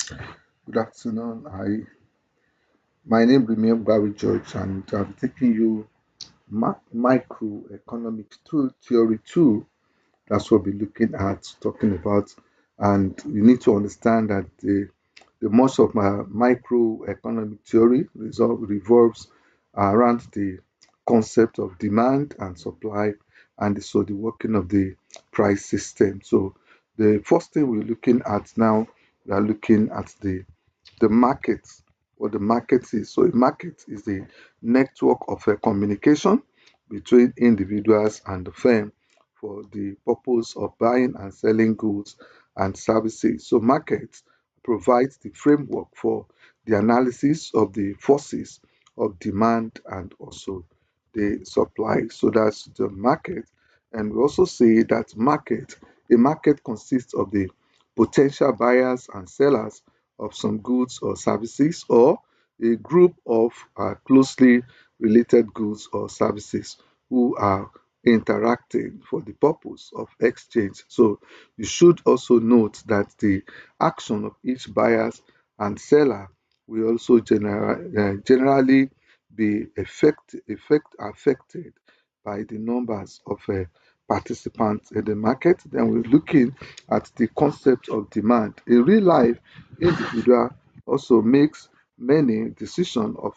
Good afternoon. My name remains Barry George, and I'm taking you microeconomics theory two. That's what we're looking at, talking about, and you need to understand that the most of my microeconomic theory revolves around the concept of demand and supply, and so the working of the price system. So the first thing we're looking at now, we are looking at the market, what the market is. So a market is a network of communication between individuals and the firm for the purpose of buying and selling goods and services. So markets provides the framework for the analysis of the forces of demand and also the supply. So that's the market. And we also say that a market consists of the potential buyers and sellers of some goods or services, or a group of closely related goods or services who are interacting for the purpose of exchange. So you should also note that the action of each buyers and seller will also generally be affected by the numbers of participants in the market. Then we're looking at the concept of demand. In real life, individual also makes many decisions of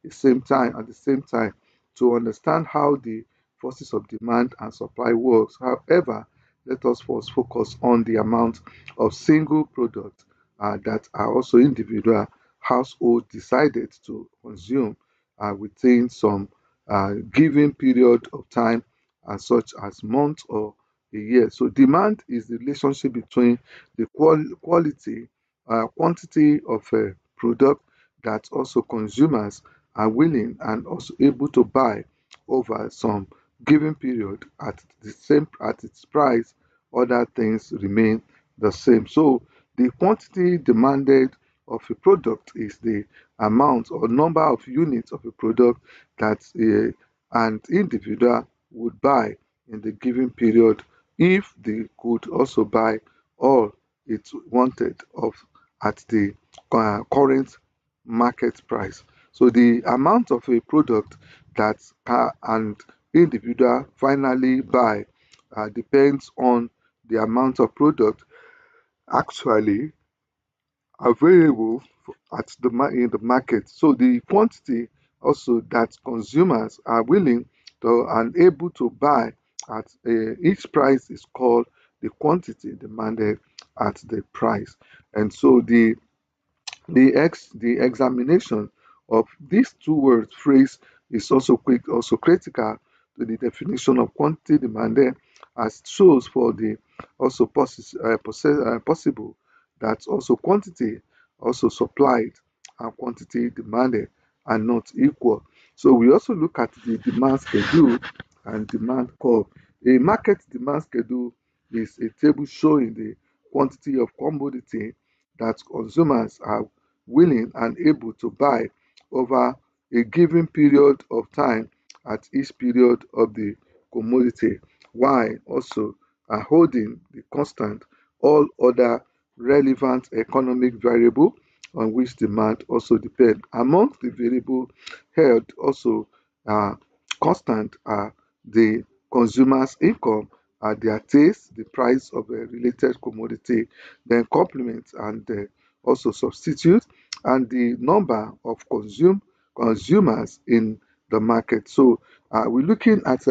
the same time at the same time to understand how the forces of demand and supply works. However, let us first focus on the amount of single products that are also individual household decided to consume within some given period of time, such as month or a year. So demand is the relationship between the quality, quantity of a product that also consumers are willing and also able to buy over some given period at its price. Other things remain the same. So the quantity demanded of a product is the amount or number of units of a product that an individual would buy in the given period if they could also buy all it wanted of at the current market price. So the amount of a product that an individual finally buy depends on the amount of product actually available in the market. So the quantity also that consumers are willing to and able to buy at each price is called the quantity demanded at the price. And so the examination of these two words phrase is also critical to the definition of quantity demanded, as shows for the also possible that also quantity also supplied and quantity demanded are not equal. So we also look at the demand schedule and demand curve. A market demand schedule is a table showing the quantity of commodity that consumers are willing and able to buy over a given period of time at each period of the commodity, while also holding the constant all other relevant economic variable on which demand also depend. Among the variable held also uh, constant are the consumer's income, their taste, the price of a related commodity, then complement and also substitute, and the number of consumers in the market. So we're looking at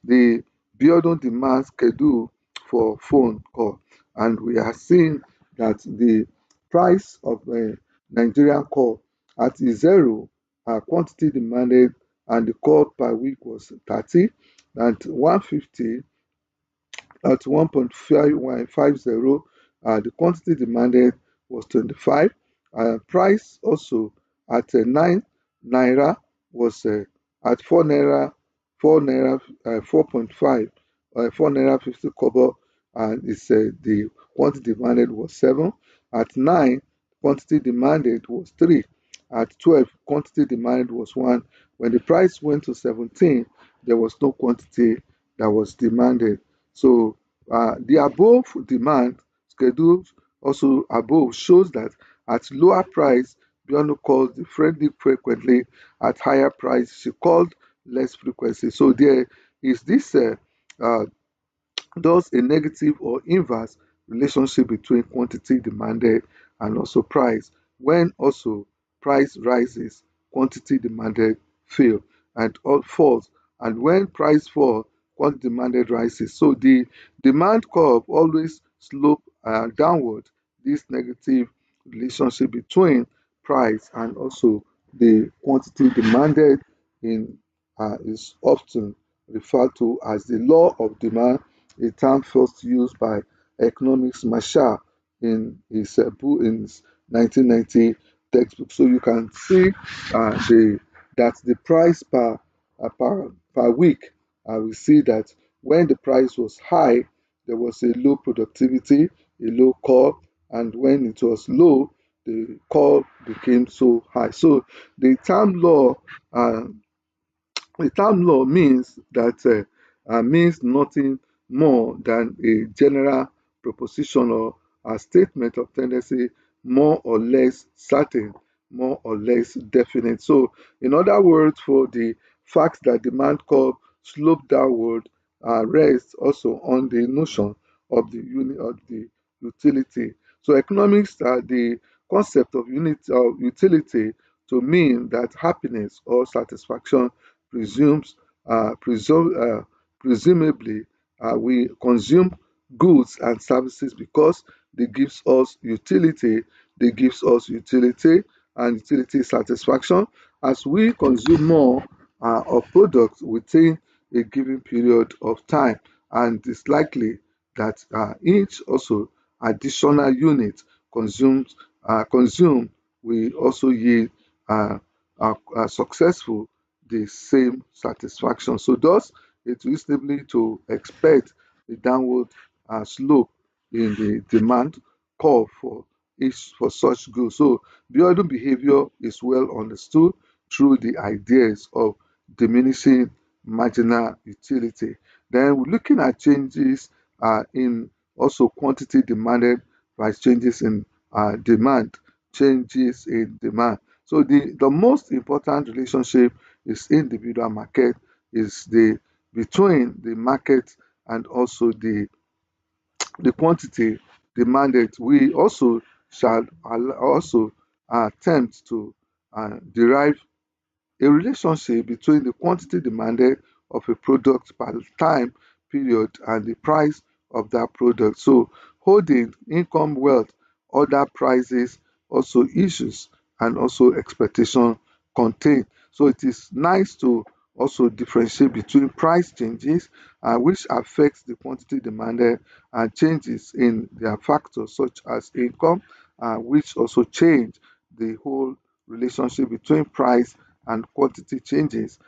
the build demand schedule for phone call, and we are seeing that the price of a Nigerian call at zero quantity demanded and the call per week was 30, and 150 at 1.5150. The quantity demanded was 25. Price also at 9 naira was at 4 naira, 4.5, 4 naira 50 kobo, and it's the quantity demanded was 7. At 9, quantity demanded was 3. At 12, quantity demanded was 1. When the price went to 17, there was no quantity that was demanded. So the above demand schedule also above shows that At lower price, Biono calls the friendly frequently. At higher price, she called less frequency. So there is this uh, thus a negative or inverse relationship between quantity demanded and also price. When also price rises, quantity demanded fail and all falls. And when price falls, quantity demanded rises. So the demand curve always slope downward. This negative relationship between price and also the quantity demanded in is often referred to as the law of demand, a term first used by economics Marshall in his book in his 1990 textbook. So you can see that the price per week, we see that when the price was high, there was a low productivity, a low call, and when it was low, the call became so high. So the term law uh, the term law means nothing more than a general proposition or a statement of tendency, more or less certain, more or less definite. So, in other words, for the fact that demand curve slope downward rests also on the notion of the unit of the utility. So, economics, the concept of unit of utility to mean that happiness or satisfaction presumes presumably we consume goods and services because they gives us utility, and utility satisfaction. As we consume more of products within a given period of time, and it's likely that each also additional unit consumed will also yield successful the same satisfaction. So thus it's reasonably to expect a downward slope in the demand curve for such goods. So Biodu behavior is well understood through the ideas of diminishing marginal utility. Then we're looking at changes in also quantity demanded by changes in demand. So the most important relationship is individual market, is the between the market and also the quantity demanded. We also shall also attempt to derive a relationship between the quantity demanded of a product per time period and the price of that product. So holding income, wealth, other prices, also issues, and also expectation contained. So it is nice to also differentiate between price changes which affects the quantity demanded, and changes in their factors such as income which also change the whole relationship between price and quantity. Changes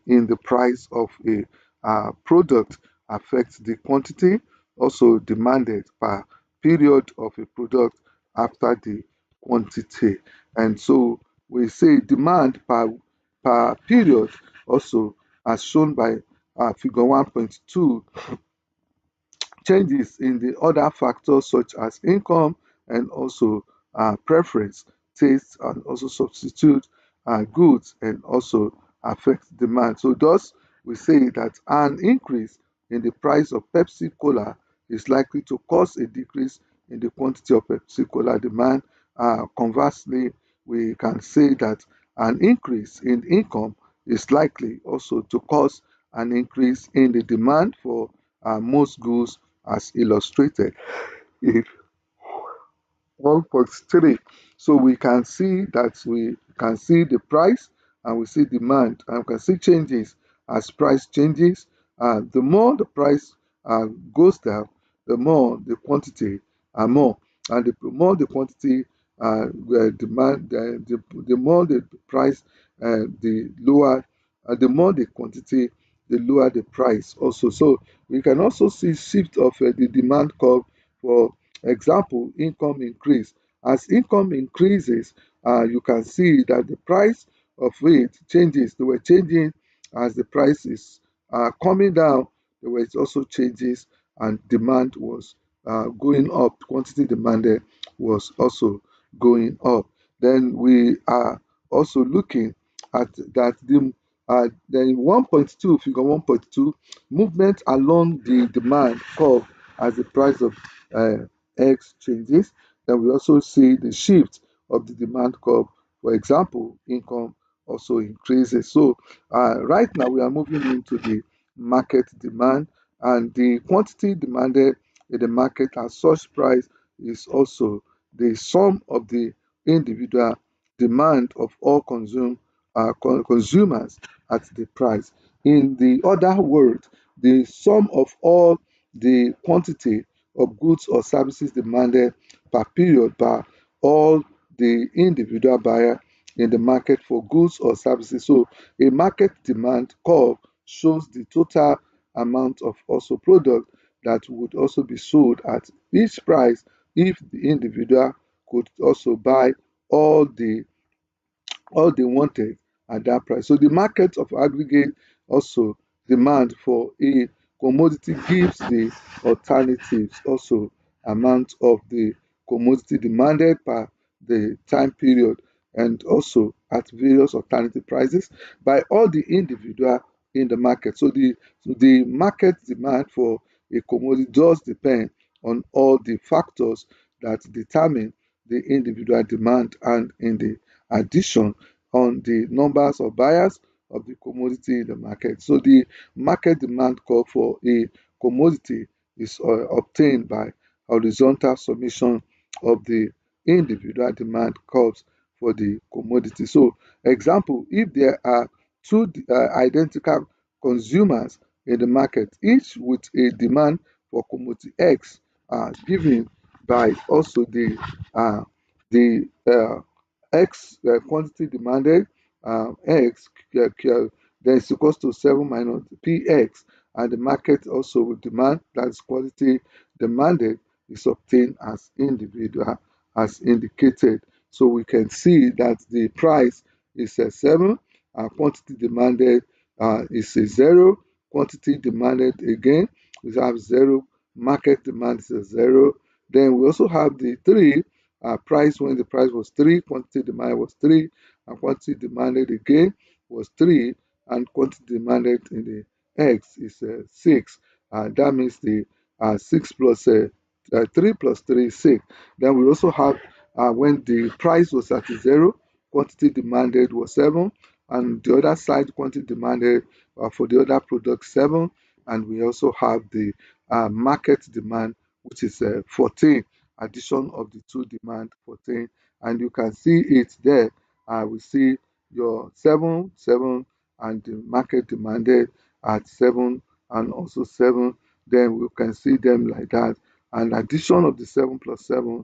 in the price of a product affects the quantity also demanded per period of a product after the quantity. And so we say demand per period also, as shown by figure 1.2, changes in the other factors such as income and also preference, taste, and also substitute goods and also affect demand. So thus we say that an increase in the price of Pepsi Cola is likely to cause a decrease in the quantity of Pepsi Cola demand. Conversely, we can say that an increase in income is likely also to cause an increase in the demand for most goods as illustrated in 1.3. So we can see that we can see the price and we see demand and we can see changes as price changes. The more the price goes down, the more the quantity are more. And the more the quantity demand, the more the price, the lower, the more the quantity, the lower the price also. So we can also see shift of the demand curve. For example, income increase. As income increases, you can see that the price of it changes. They were changing as the price is coming down. There were also changes, and demand was going up. Quantity demanded was also going up. Then we are also looking at that then 1.2, figure 1.2, movement along the demand curve as the price of uh, eggs changes. Then we also see the shift of the demand curve. For example, income also increases. So right now we are moving into the market demand, and the quantity demanded in the market at such price is also the sum of the individual demand of all consumers at the price. In the other word, the sum of all the quantity of goods or services demanded per period by all the individual buyer in the market for goods or services. So a market demand curve shows the total amount of also product that would also be sold at each price if the individual could also buy all the all they wanted at that price. So the market of aggregate also demand for a commodity gives the alternatives also amount of the commodity demanded per the time period, and also at various alternative prices by all the individual in the market. So the market demand for a commodity does depend on all the factors that determine the individual demand, and in the addition on the numbers of buyers of the commodity in the market. So the market demand curve for a commodity is obtained by horizontal summation of the individual demand curves for the commodity. So example, if there are two identical consumers in the market, each with a demand for commodity X, given by also the X quantity demanded, X then is equals to 7 minus PX, and the market also will demand that quality demanded is obtained as individual as indicated. So we can see that the price is a 7, quantity demanded is a 0, quantity demanded again we have 0, market demand is a 0. Then we also have the 3, price when the price was 3, quantity demand was 3, and quantity demanded again was 3, and quantity demanded in the X is 6. That means the 6 plus 3 plus 3 is 6. Then we also have when the price was at 0, quantity demanded was 7, and the other side quantity demanded for the other product 7, and we also have the market demand, which is 14, addition of the two demand 14, and you can see it there. We see your 7 7, and the market demanded at 7 and also 7. Then we can see them like that, and addition of the 7 plus 7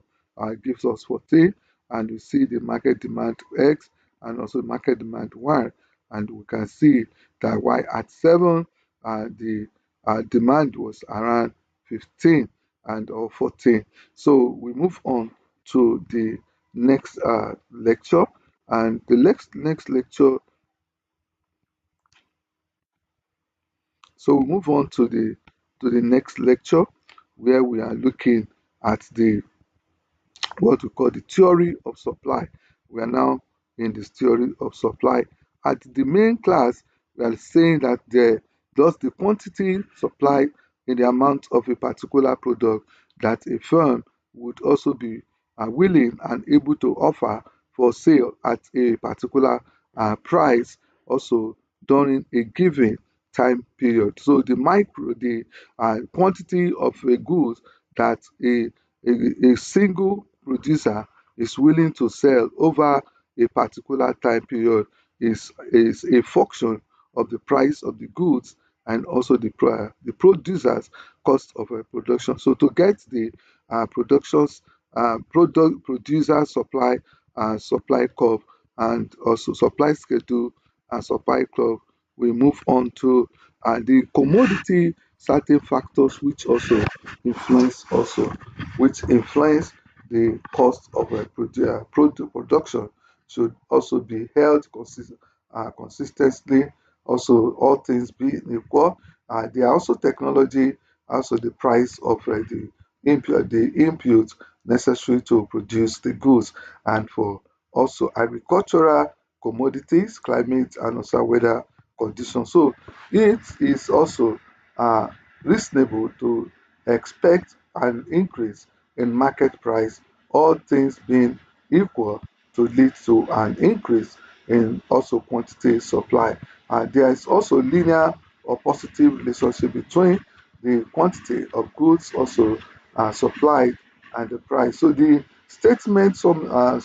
gives us 14, and we see the market demand X and also market demand Y, and we can see that Y at 7, the demand was around 15 and or 14. So we move on to the next lecture, and the next lecture. So we move on to the next lecture, where we are looking at the what we call the theory of supply. We are now in this theory of supply. At the main class, we are saying that thus the quantity supplied in the amount of a particular product that a firm would also be willing and able to offer for sale at a particular price also during a given time period. So the quantity of a goods that a single producer is willing to sell over a particular time period is a function of the price of the goods and also the producer's cost of production. So to get the productions producer supply curve and also supply schedule and supply curve, we move on to the commodity certain factors which influence the cost of production should also be held consistently. Also, all things being equal, there are also technology, also the price of the input necessary to produce the goods, and for also agricultural commodities, climate, and also weather conditions. So it is also uh, reasonable to expect an increase in market price, all things being equal, to lead to an increase in also quantity supply. There is also linear or positive relationship between the quantity of goods also supplied and the price. So the statement summed up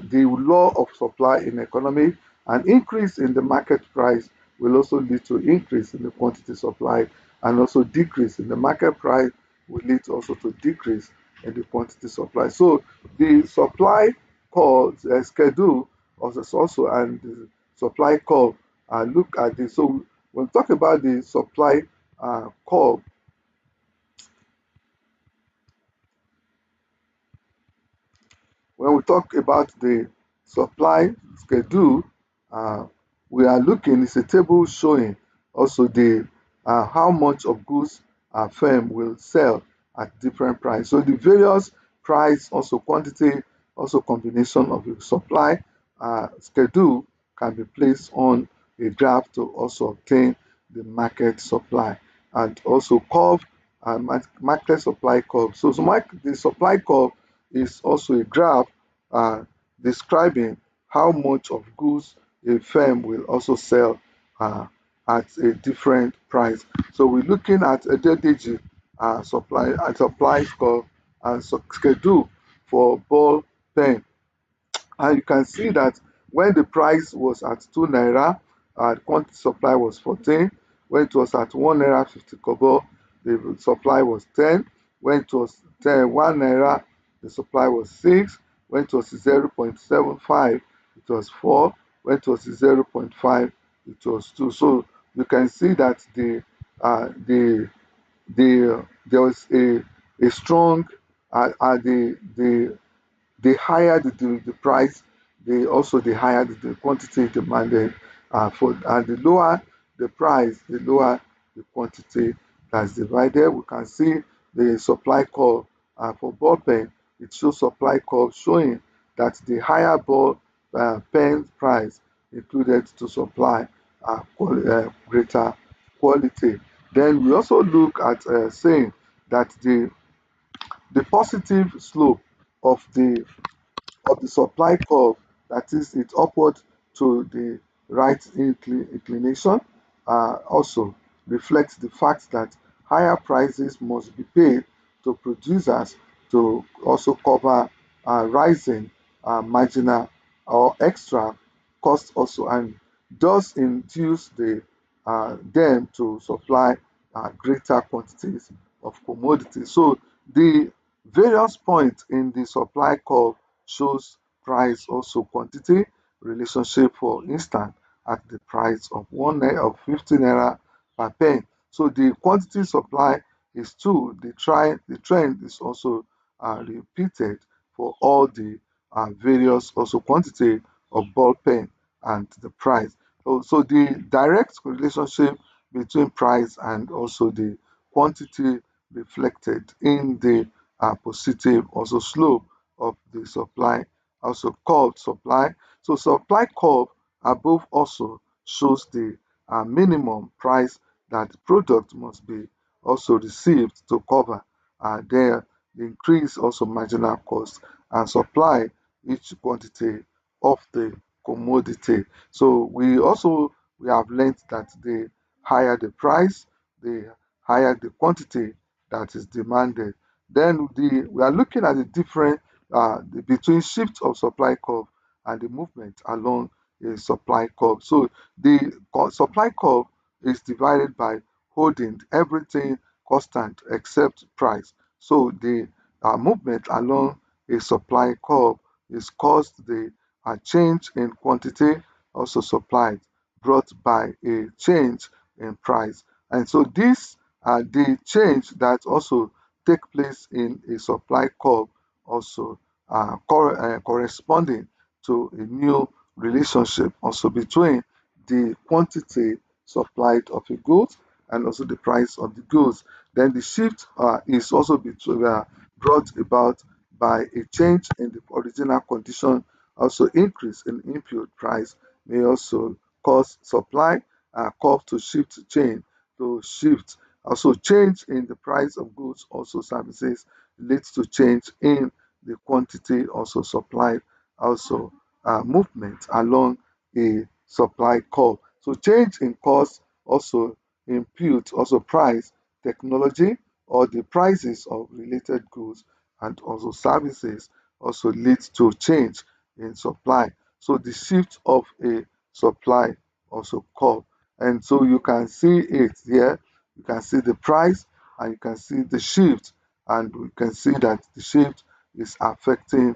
the law of supply in economy. An increase in the market price will also lead to increase in the quantity supplied, and also decrease in the market price will lead also to decrease in the quantity supply. So the supply called schedule also and the supply curve look at this. So when we talk about the supply curve, when we talk about the supply schedule, uh, we are looking, it's a table showing also the how much of goods a firm will sell at different price. So the various price, also quantity, also combination of the supply schedule can be placed on a graph to also obtain the market supply, and also curve market supply curve. The supply curve is also a graph uh, describing how much of goods a firm will also sell at a different price. So we're looking at a digit supply curve and schedule for ball pen, and you can see that when the price was at 2 naira, the quantity supply was 14. When it was at 1 naira 50 kobo, the supply was 10. When it was 1 naira, the supply was 6. When it was 0.75, it was 4. When it was 0.5, it was 2. So you can see that there was a strong the higher the price, the higher the quantity demanded for, and the lower the price, the lower the quantity that's divided. We can see the supply curve for ball pen. It shows supply curve showing that the higher ball pen price included to supply greater quality. Then we also look at saying that the positive slope of the supply curve, that is, it's upward to the right inclination, also reflects the fact that higher prices must be paid to producers to also cover rising marginal or extra costs also, and thus induce them to supply greater quantities of commodities. So the various points in the supply curve shows price also quantity relationship. For instance, at the price of 50 naira per pen. So the quantity supply is 2. The trend is also repeated for all the various also quantity of ball pen and the price. So the direct relationship between price and also the quantity reflected in the positive also slope of the supply, also called supply. So supply curve above also shows the minimum price that the product must be also received to cover the increase also marginal cost and supply each quantity of the commodity. So we have learned that the higher the price, the higher the quantity that is demanded. Then we are looking at the different between shift of supply curve and the movement along a supply curve. So the supply curve is divided by holding everything constant except price. So the movement along a supply curve is caused the change in quantity also supplied brought by a change in price. And so this the change that also take place in a supply curve also corresponding to a new relationship also between the quantity supplied of a good and also the price of the goods. Then the shift is also brought about by a change in the original condition. Also, increase in input price may also cause supply curve to shift. Also, change in the price of goods, also services, leads to change in the quantity also supplied, also movement along a supply curve. So change in cost also impute also price, technology, or the prices of related goods and also services also leads to change in supply. So the shift of a supply also curve. And so you can see it here. You can see the price and you can see the shift. And we can see that the shift is affecting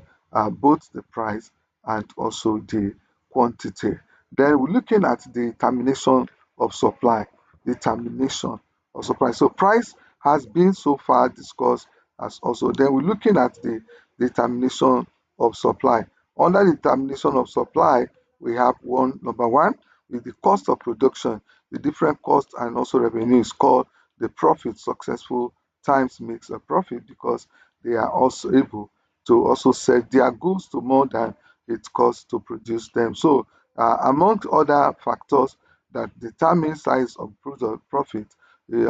both the price and also the quantity. Then we're looking at the termination of supply. The termination of supply. So price has been so far discussed as also. Then we're looking at the determination of supply. Under the determination of supply, we have number one is the cost of production. The different cost and also revenue is called the profit. Successful times makes a profit because they are also able to also sell their goods to more than it costs to produce them. So, among other factors that determine size of product profit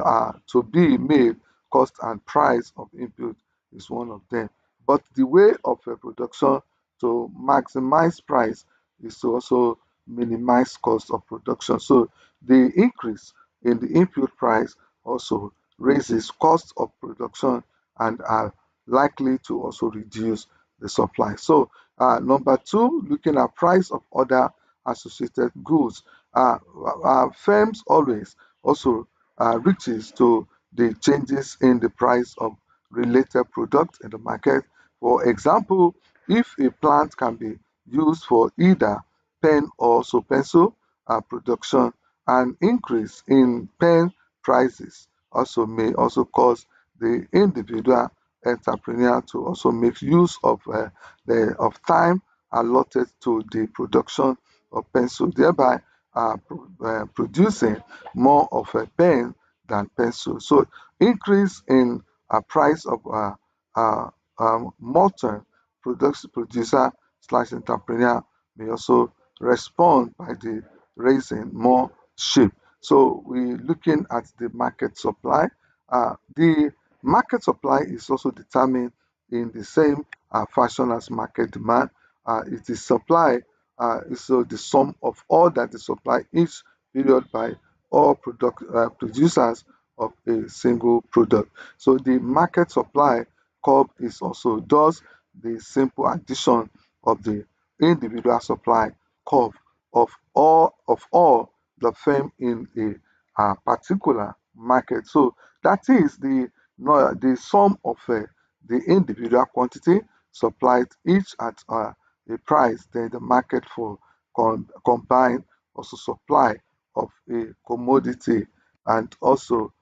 are to be made, cost and price of input is one of them. But the way of production to maximize price is to also minimize cost of production. So the increase in the input price also raises cost of production and are likely to also reduce the supply. So number two, looking at price of other associated goods. Firms always also reaches to the changes in the price of related products in the market. For example, if a plant can be used for either pen or also pencil production, an increase in pen prices also may also cause the individual entrepreneur to also make use of of time allotted to the production of pencil, thereby producing more of a pen than pencil. So increase in price of molten producer slash entrepreneur may also respond by the raising more sheep. So we're looking at the market supply. The market supply is also determined in the same fashion as market demand. It is supply, so the sum of all that is supplied each period by all producers of a single product. So the market supply curve is also thus the simple addition of the individual supply curve of all the firm in a particular market. So that is the no, the sum of the individual quantity supplied each at a price, then the market for combined also supply of a commodity, and also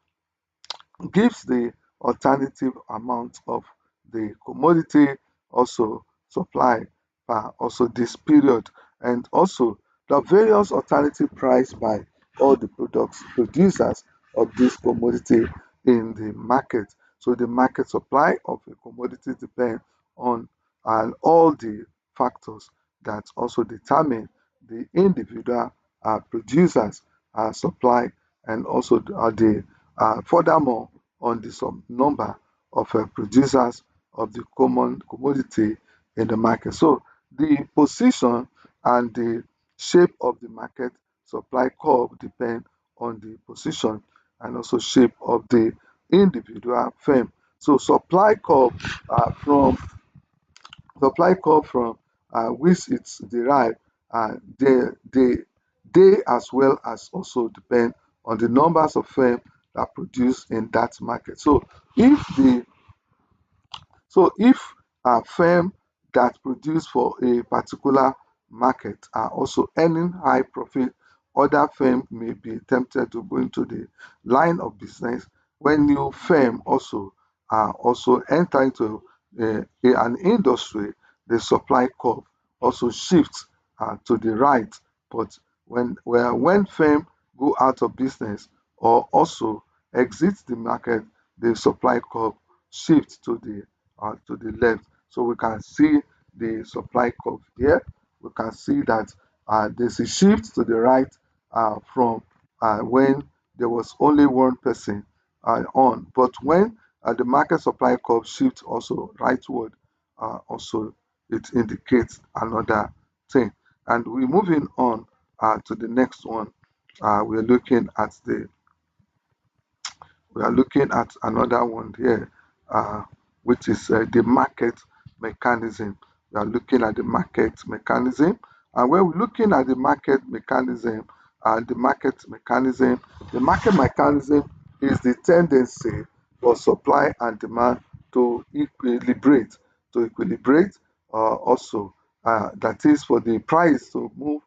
gives the alternative amount of the commodity also supply per also this period, and also the various alternative price by all the products producers of this commodity in the market. So the market supply of a commodity depend on all the factors that also determine the individual producers supply, and also the furthermore on the some number of producers of the common commodity in the market. So the position and the shape of the market supply curve depend on the position and also shape of the individual firm. So supply curve from which it's derived, they as well as also depend on the numbers of firms that produce in that market. So if a firm that produce for a particular market are also earning high profit, other firms may be tempted to go into the line of business. When new firm also enter into an industry, the supply curve also shifts to the right. But when firm go out of business, or also exits the market, the supply curve shifts to the left. So we can see the supply curve here. We can see that there's a shift to the right from when there was only one person on. But when the market supply curve shifts also rightward, also it indicates another thing. And we're moving on to the next one. We're looking at we are looking at another one here, which is the market mechanism. We are looking at the market mechanism. And when we're looking at the market mechanism is the tendency for supply and demand to equilibrate, also, that is for the price to move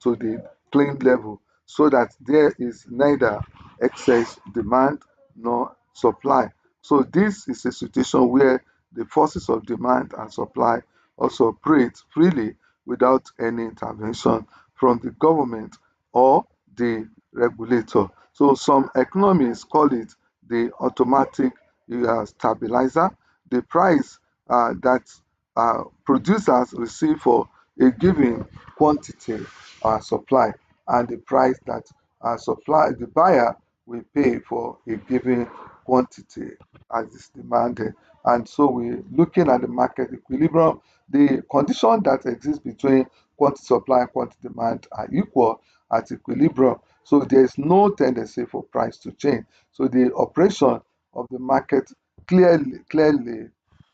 to the plain level so that there is neither excess demand nor supply. So this is a situation where the forces of demand and supply also operate freely without any intervention from the government or the regulator. So some economists call it the automatic stabilizer. The price that producers receive for a given quantity supply, and the price that the buyer will pay for a given quantity as is demanded. And so we're looking at the market equilibrium. The condition that exists between quantity supply and quantity demand are equal at equilibrium. So there is no tendency for price to change. So the of the market clearly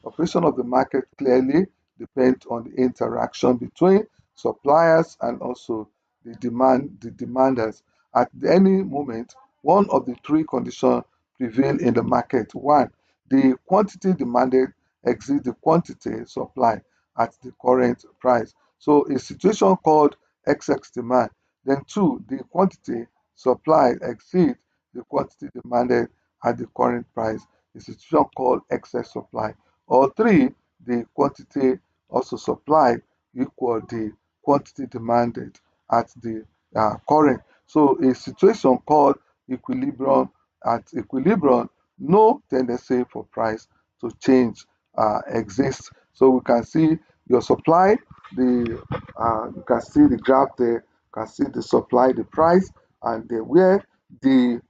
operation of the market clearly depends on the interaction between suppliers and also the demanders. At any moment, one of the three conditions prevail in the market. One, the quantity demanded exceeds the quantity supplied at the current price. So a situation called excess demand. Then two, the quantity supplied exceeds the quantity demanded at the current price. A situation called excess supply. Or three, the quantity also supplied equal the quantity demanded at the current. So a situation called equilibrium. At equilibrium, no tendency for price to change exists. So we can see your supply, you can see the graph there, you can see the supply, the price, and where the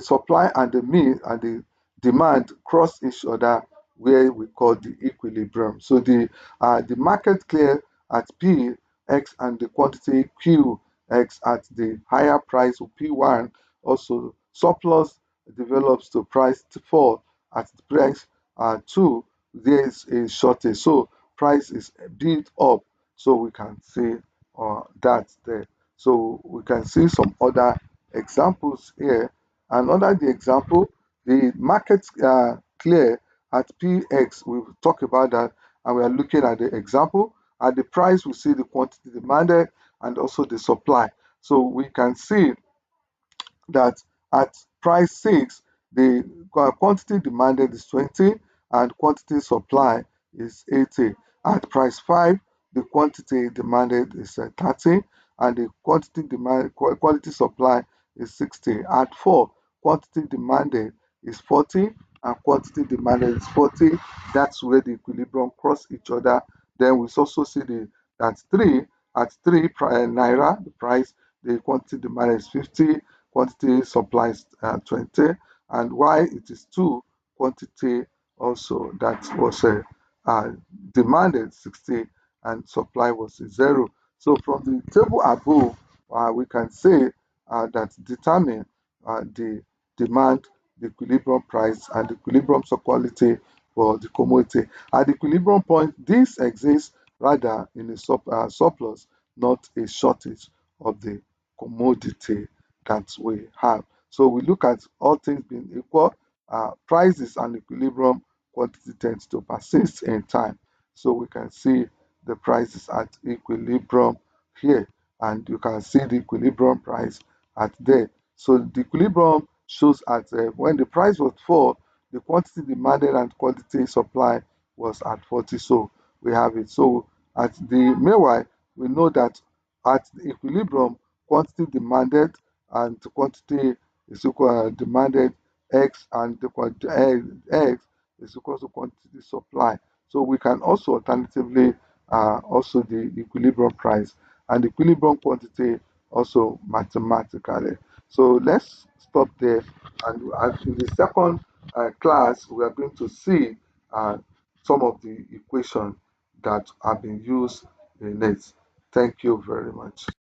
supply and the demand cross each other, where we call the equilibrium. So the market clear at P X and the quantity Q X at the higher price of P1, also surplus develops to price to fall at the price 2, there is a shortage. So price is built up. So we can see that there. So we can see some other examples here. And under the example, the market clear at PX, we've talked about that, and we are looking at the example. At the price, we see the quantity demanded and also the supply. So we can see that at price 6, the quantity demanded is 20 and quantity supply is 80. At price 5, the quantity demanded is 30 and the quality supply is 60. At 4, quantity demanded is 40 and quantity demanded is 40. That's where the equilibrium cross each other. Then we also see at 3, naira, the price, the quantity demanded is 50, quantity supply is 20, and why it is 2, quantity also that was uh, demanded 60 and supply was 0. So from the table above, we can say that determine the demand, the equilibrium price, and the equilibrium quality for the commodity. At the equilibrium point, this exists rather in a surplus, not a shortage of the commodity that we have. So we look at all things being equal, prices and equilibrium quantity tends to persist in time. So we can see the prices at equilibrium here, and you can see the equilibrium price at there. So the equilibrium shows at when the price was 4, the quantity demanded and quantity supply was at 40. So we have it. So at the meanwhile, we know that at the equilibrium, quantity demanded and quantity is equal demanded X, and the X is equal to quantity supply. So we can also alternatively also the equilibrium price and equilibrium quantity also mathematically. So let's stop there, and in the second class we are going to see uh, some of the equations that have been used in it. Thank you very much.